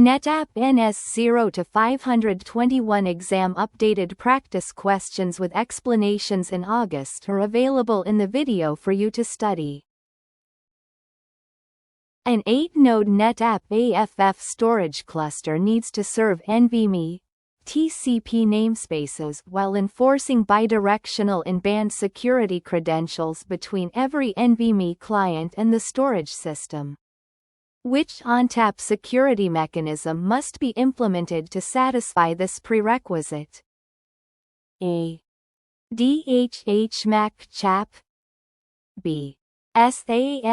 NetApp NS0-521 exam updated practice questions with explanations in August are available in the video for you to study. An 8-node NetApp AFF storage cluster needs to serve NVMe TCP namespaces while enforcing bidirectional in-band security credentials between every NVMe client and the storage system. Which ONTAP security mechanism must be implemented to satisfy this prerequisite? A. DHH-MAC CHAP. B. SAMLIDP.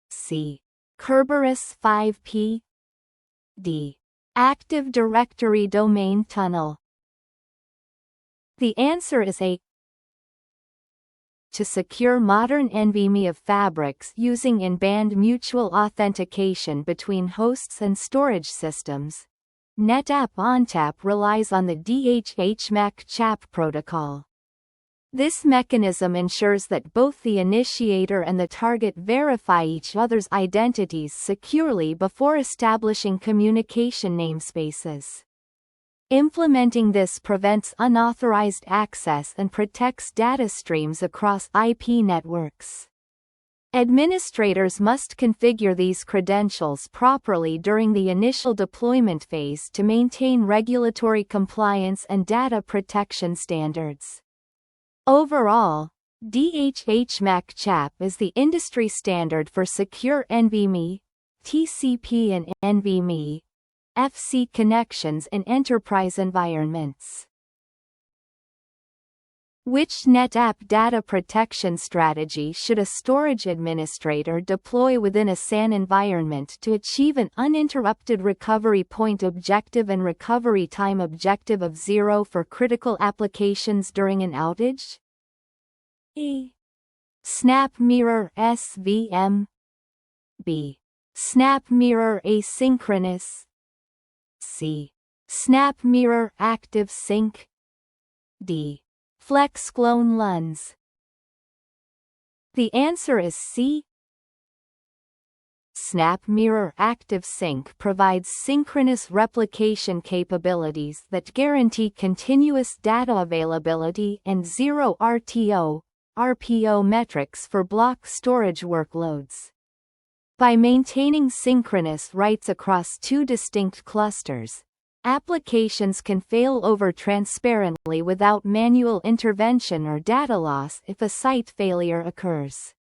C. Kerberos 5P. D. Active Directory Domain Tunnel. The answer is A. To secure modern NVMe of fabrics using in-band mutual authentication between hosts and storage systems, NetApp ONTAP relies on the DHH-MAC CHAP protocol. This mechanism ensures that both the initiator and the target verify each other's identities securely before establishing communication namespaces. Implementing this prevents unauthorized access and protects data streams across IP networks. Administrators must configure these credentials properly during the initial deployment phase to maintain regulatory compliance and data protection standards. Overall, DHH-MAC CHAP is the industry standard for secure NVMe, TCP and NVMe, FC connections in enterprise environments. Which NetApp data protection strategy should a storage administrator deploy within a SAN environment to achieve an uninterrupted recovery point objective and recovery time objective of 0 for critical applications during an outage? A. SnapMirror SVM. B. SnapMirror asynchronous. C. SnapMirror active sync. D. FlexClone LUNs. The answer is C. SnapMirror Active Sync provides synchronous replication capabilities that guarantee continuous data availability and zero RPO metrics for block storage workloads. By maintaining synchronous writes across two distinct clusters, applications can fail over transparently without manual intervention or data loss if a site failure occurs.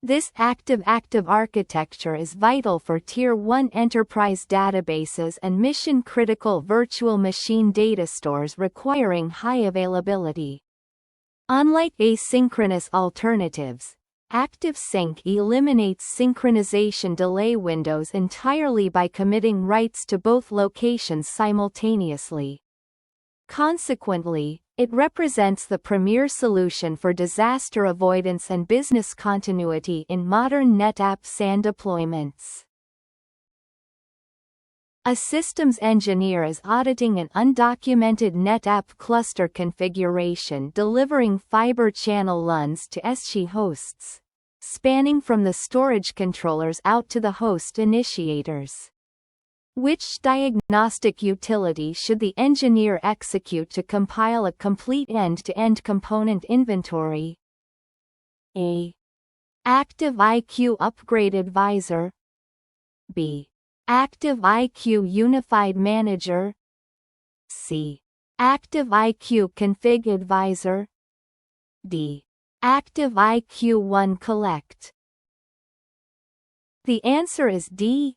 This active-active architecture is vital for Tier 1 enterprise databases and mission-critical virtual machine data stores requiring high availability. Unlike asynchronous alternatives, Active Sync eliminates synchronization delay windows entirely by committing writes to both locations simultaneously. Consequently, it represents the premier solution for disaster avoidance and business continuity in modern NetApp SAN deployments. A systems engineer is auditing an undocumented NetApp cluster configuration delivering fiber channel LUNs to SG hosts, spanning from the storage controllers out to the host initiators. Which diagnostic utility should the engineer execute to compile a complete end-to-end component inventory? A. Active IQ Upgrade Advisor. B. Active IQ Unified Manager. C. Active IQ Config Advisor. D. Active IQ One Collect. The answer is D.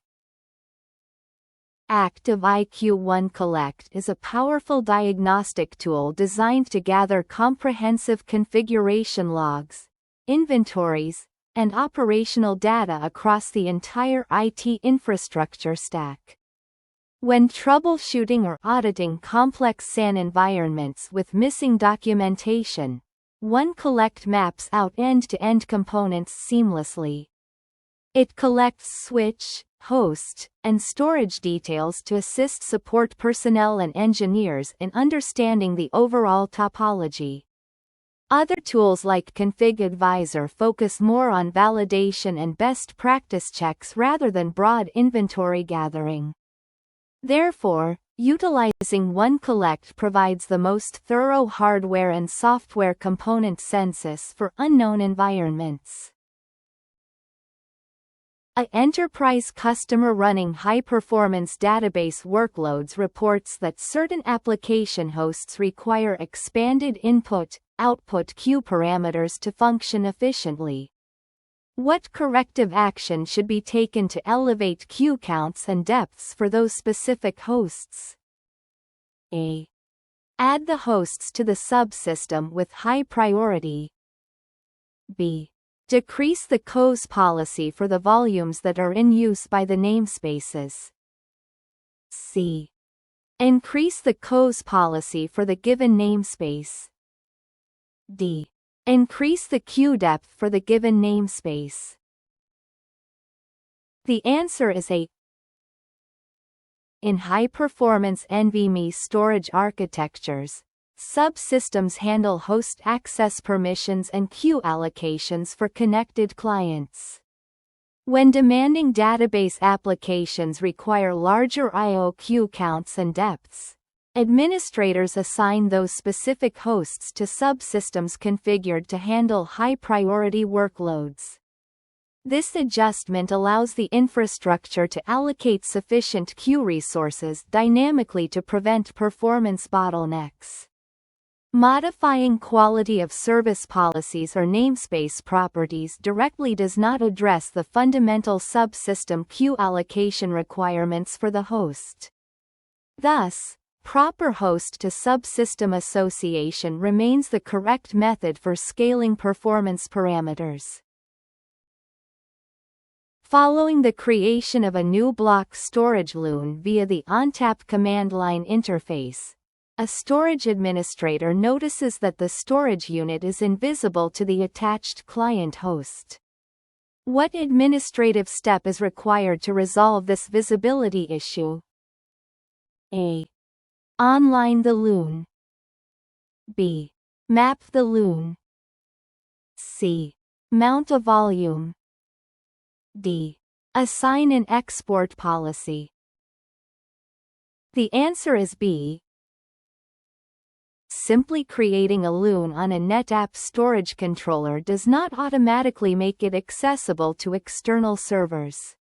Active IQ One Collect is a powerful diagnostic tool designed to gather comprehensive configuration logs, inventories, and operational data across the entire IT infrastructure stack. When troubleshooting or auditing complex SAN environments with missing documentation, One Collect maps out end-to-end components seamlessly. It collects switch, host, and storage details to assist support personnel and engineers in understanding the overall topology. Other tools like Config Advisor focus more on validation and best practice checks rather than broad inventory gathering. Therefore, utilizing OneCollect provides the most thorough hardware and software component census for unknown environments. An enterprise customer running high-performance database workloads reports that certain application hosts require expanded input-output queue parameters to function efficiently. What corrective action should be taken to elevate queue counts and depths for those specific hosts? A. Add the hosts to the subsystem with high priority. B. Decrease the COS policy for the volumes that are in use by the namespaces. C. Increase the COS policy for the given namespace. D. Increase the queue depth for the given namespace. The answer is A. In high-performance NVMe storage architectures, subsystems handle host access permissions and queue allocations for connected clients. When demanding database applications require larger I/O queue counts and depths, administrators assign those specific hosts to subsystems configured to handle high-priority workloads. This adjustment allows the infrastructure to allocate sufficient queue resources dynamically to prevent performance bottlenecks. Modifying quality of service policies or namespace properties directly does not address the fundamental subsystem queue allocation requirements for the host. Thus, proper host-to-subsystem association remains the correct method for scaling performance parameters. Following the creation of a new block storage LUN via the ONTAP command line interface, a storage administrator notices that the storage unit is invisible to the attached client host. What administrative step is required to resolve this visibility issue? A. Online the LUN. B. Map the LUN. C. Mount a volume. D. Assign an export policy. The answer is B. Simply creating a LUN on a NetApp storage controller does not automatically make it accessible to external servers.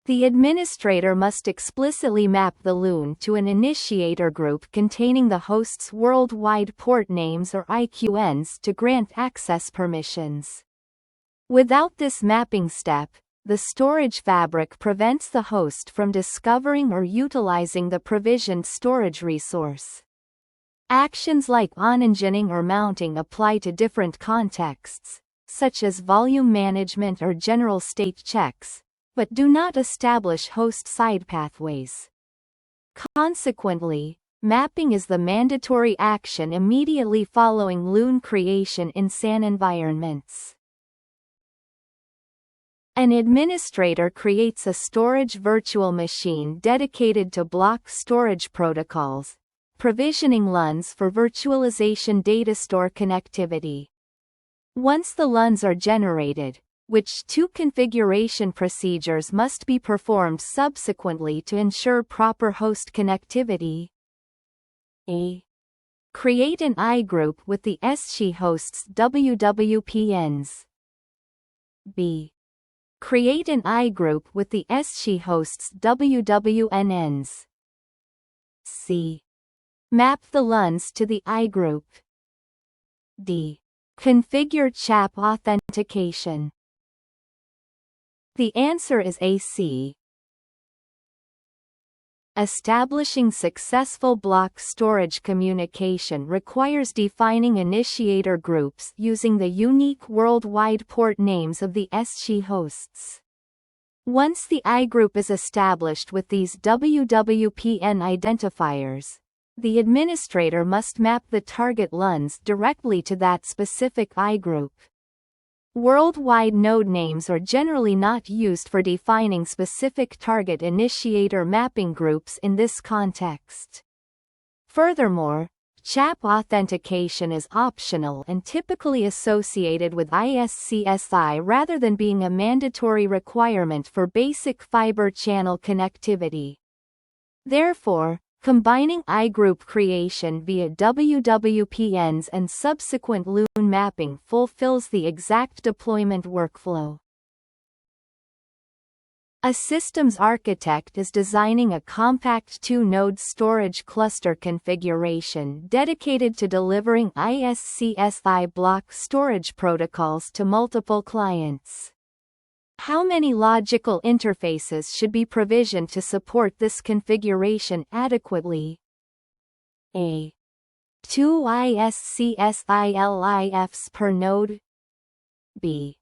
The administrator must explicitly map the LUN to an initiator group containing the host's worldwide port names or IQNs to grant access permissions. Without this mapping step, the storage fabric prevents the host from discovering or utilizing the provisioned storage resource. Actions like on-engineering or mounting apply to different contexts, such as volume management or general state checks, but do not establish host-side pathways. Consequently, mapping is the mandatory action immediately following LUN creation in SAN environments. An administrator creates a storage virtual machine dedicated to block storage protocols, provisioning LUNs for virtualization data store connectivity. Once the LUNs are generated, which two configuration procedures must be performed subsequently to ensure proper host connectivity. A. Create an I group with the SSH host's WWPNs. B. Create an I group with the SSH host's WWNNs. C. Map the LUNs to the I group. D. Configure CHAP authentication. The answer is AC. Establishing successful block storage communication requires defining initiator groups using the unique worldwide port names of the SSH hosts. Once the I group is established with these WWPN identifiers, the administrator must map the target LUNs directly to that specific I group. Worldwide node names are generally not used for defining specific target initiator mapping groups in this context. Furthermore, CHAP authentication is optional and typically associated with ISCSI rather than being a mandatory requirement for basic fiber channel connectivity. Therefore, combining iGroup creation via WWPNs and subsequent LUN mapping fulfills the exact deployment workflow. A systems architect is designing a compact 2-node storage cluster configuration dedicated to delivering ISCSI block storage protocols to multiple clients. How many logical interfaces should be provisioned to support this configuration adequately? A. 2 ISCSI-LIFs per node. B.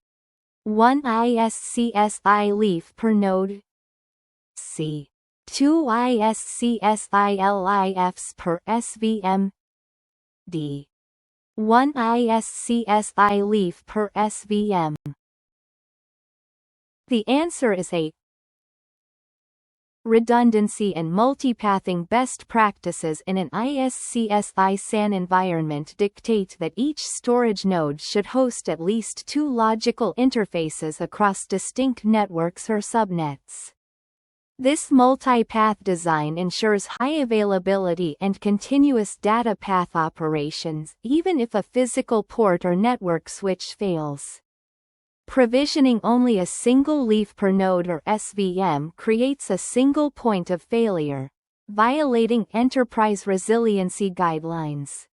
1 ISCSI leaf per node. C. 2 ISCSI-LIFs per SVM. D. 1 ISCSI leaf per SVM. The answer is A. Redundancy and multipathing best practices in an ISCSI-SAN environment dictate that each storage node should host at least 2 logical interfaces across distinct networks or subnets. This multipath design ensures high availability and continuous data path operations, even if a physical port or network switch fails. Provisioning only a single leaf per node or SVM creates a single point of failure, violating enterprise resiliency guidelines.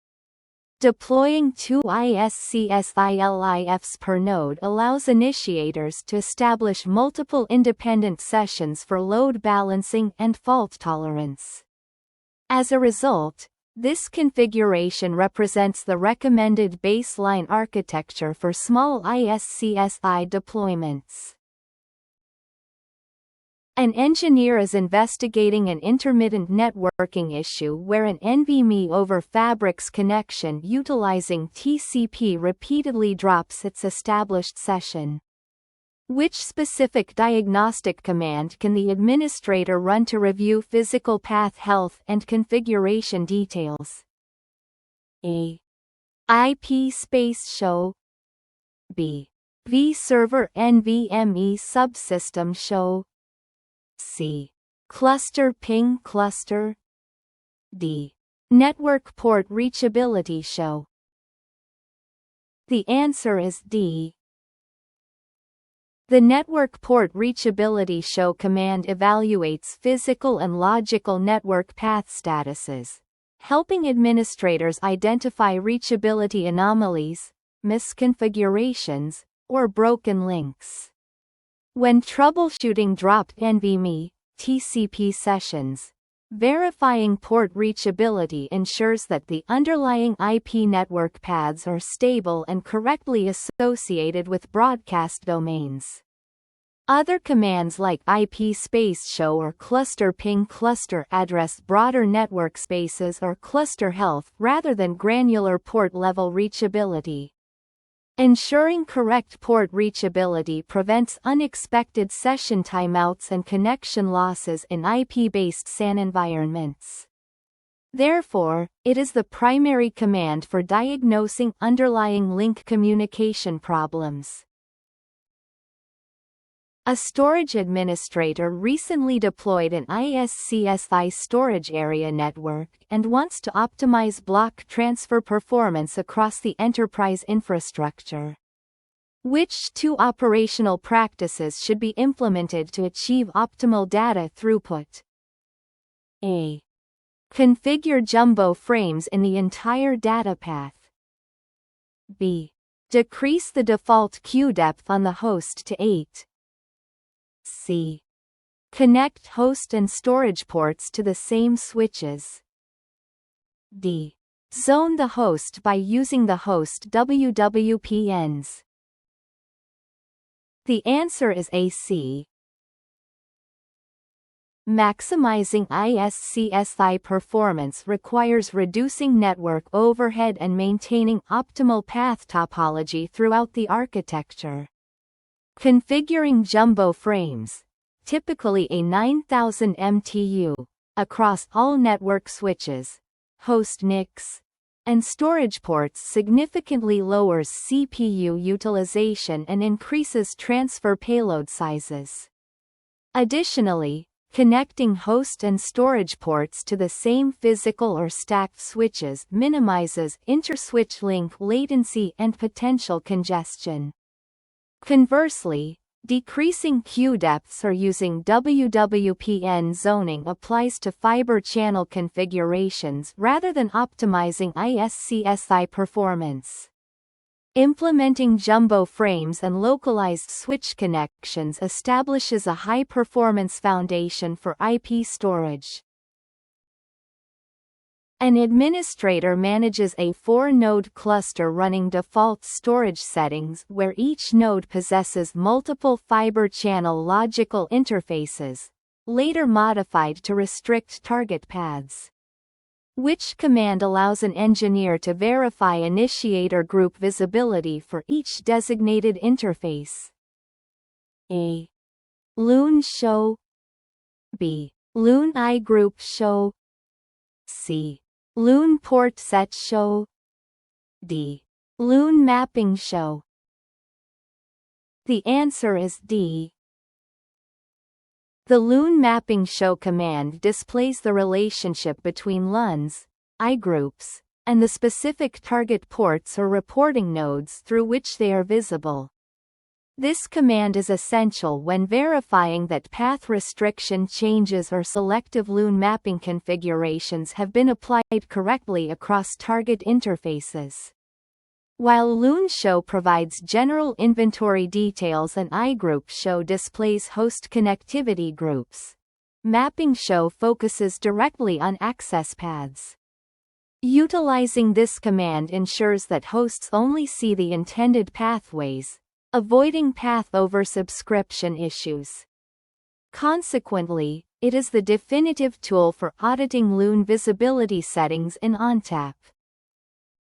Deploying 2 ISCSI-LIFs per node allows initiators to establish multiple independent sessions for load balancing and fault tolerance. As a result, this configuration represents the recommended baseline architecture for small ISCSI deployments. An engineer is investigating an intermittent networking issue where an NVMe over Fabrics connection utilizing TCP repeatedly drops its established session. Which specific diagnostic command can the administrator run to review physical path health and configuration details? A. IP space show. B. vServer NVMe subsystem show. C. Cluster ping cluster. D. Network port reachability show. The answer is D. The network port reachability show command evaluates physical and logical network path statuses, helping administrators identify reachability anomalies, misconfigurations, or broken links. When troubleshooting dropped NVMe TCP sessions, verifying port reachability ensures that the underlying IP network paths are stable and correctly associated with broadcast domains. Other commands like IP space show or cluster ping cluster address broader network spaces or cluster health rather than granular port level reachability. Ensuring correct port reachability prevents unexpected session timeouts and connection losses in IP-based SAN environments. Therefore, it is the primary command for diagnosing underlying link communication problems. A storage administrator recently deployed an ISCSI storage area network and wants to optimize block transfer performance across the enterprise infrastructure. Which 2 operational practices should be implemented to achieve optimal data throughput? A. Configure jumbo frames in the entire data path. B. Decrease the default queue depth on the host to 8. C. Connect host and storage ports to the same switches. D. Zone the host by using the host WWPNs. The answer is AC. Maximizing ISCSI performance requires reducing network overhead and maintaining optimal path topology throughout the architecture. Configuring jumbo frames, typically a 9000 MTU, across all network switches, host NICs, and storage ports significantly lowers CPU utilization and increases transfer payload sizes. Additionally, connecting host and storage ports to the same physical or stacked switches minimizes inter-switch link latency and potential congestion. Conversely, decreasing queue depths or using WWPN zoning applies to fiber channel configurations rather than optimizing ISCSI performance. Implementing jumbo frames and localized switch connections establishes a high-performance foundation for IP storage. An administrator manages a 4-node cluster running default storage settings where each node possesses multiple fiber channel logical interfaces, later modified to restrict target paths. Which command allows an engineer to verify initiator group visibility for each designated interface. A. Loon show. B. Loon I group show. C. Loon port set show. D. Loon mapping show. The answer is D. The Loon mapping show command displays the relationship between LUNs, I groups, and the specific target ports or reporting nodes through which they are visible. This command is essential when verifying that path restriction changes or selective Loon mapping configurations have been applied correctly across target interfaces. While Loon show provides general inventory details and iGroup show displays host connectivity groups, mapping show focuses directly on access paths. Utilizing this command ensures that hosts only see the intended pathways, avoiding path oversubscription issues. Consequently, it is the definitive tool for auditing Loon visibility settings in ONTAP.